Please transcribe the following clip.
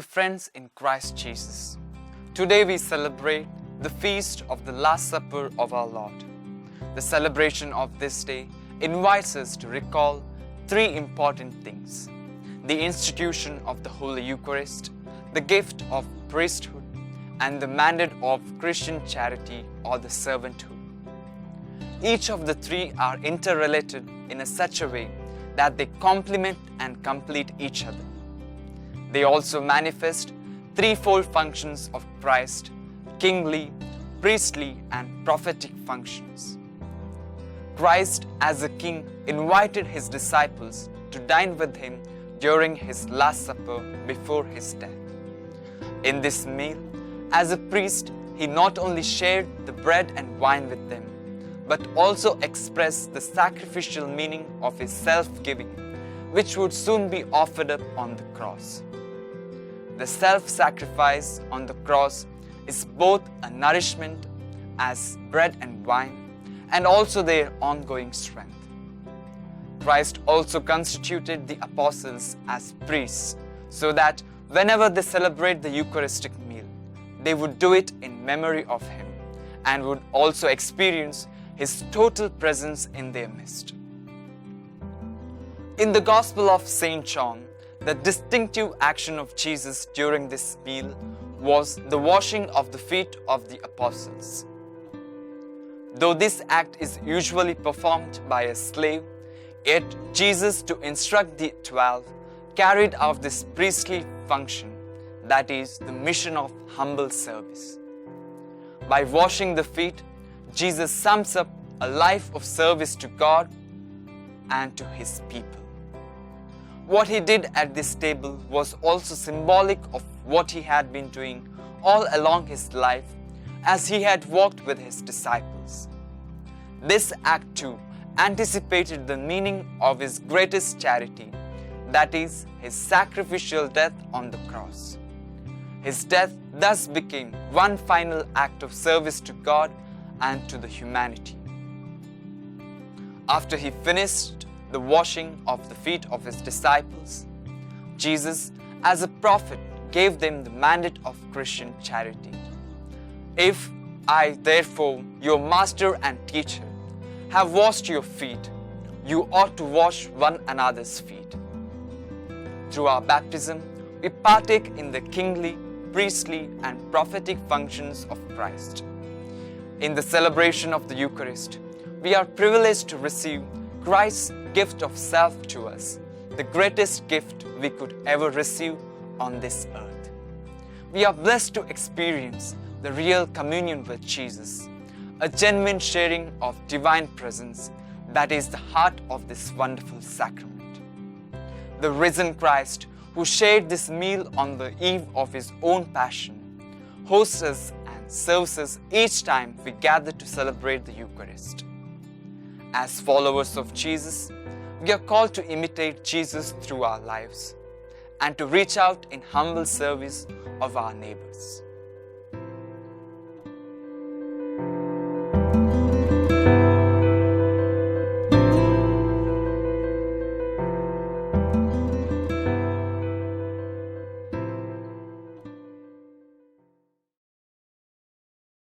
Dear friends in Christ Jesus, today we celebrate the feast of the Last Supper of our Lord. The celebration of this day invites us to recall three important things: the institution of the Holy Eucharist, the gift of priesthood, and the mandate of Christian charity or the servanthood. Each of the three are interrelated in such a way that they complement and complete each other. They also manifest threefold functions of Christ: kingly, priestly, and prophetic functions. Christ as a king invited his disciples to dine with him during his Last Supper before his death. In this meal, as a priest, he not only shared the bread and wine with them, but also expressed the sacrificial meaning of his self-giving, which would soon be offered up on the cross. The self-sacrifice on the cross is both a nourishment as bread and wine, and also their ongoing strength. Christ also constituted the apostles as priests, so that whenever they celebrate the Eucharistic meal, they would do it in memory of him, and would also experience his total presence in their midst. In the Gospel of St. John, the distinctive action of Jesus during this meal was the washing of the feet of the apostles. Though this act is usually performed by a slave, yet Jesus, to instruct the 12, carried out this priestly function, that is, the mission of humble service. By washing the feet, Jesus sums up a life of service to God and to his people. What he did at this table was also symbolic of what he had been doing all along his life as he had walked with his disciples. This act too anticipated the meaning of his greatest charity, that is, his sacrificial death on the cross. His death thus became one final act of service to God and to the humanity. After he finished the washing of the feet of his disciples, Jesus, as a prophet, gave them the mandate of Christian charity. If I, therefore, your master and teacher, have washed your feet, you ought to wash one another's feet. Through our baptism, we partake in the kingly, priestly, and prophetic functions of Christ. In the celebration of the Eucharist, we are privileged to receive Christ's gift of self to us, the greatest gift we could ever receive on this earth. We are blessed to experience the real communion with Jesus, a genuine sharing of divine presence that is the heart of this wonderful sacrament. The risen Christ, who shared this meal on the eve of his own passion, hosts us and serves us each time we gather to celebrate the Eucharist. As followers of Jesus, we are called to imitate Jesus through our lives and to reach out in humble service of our neighbors.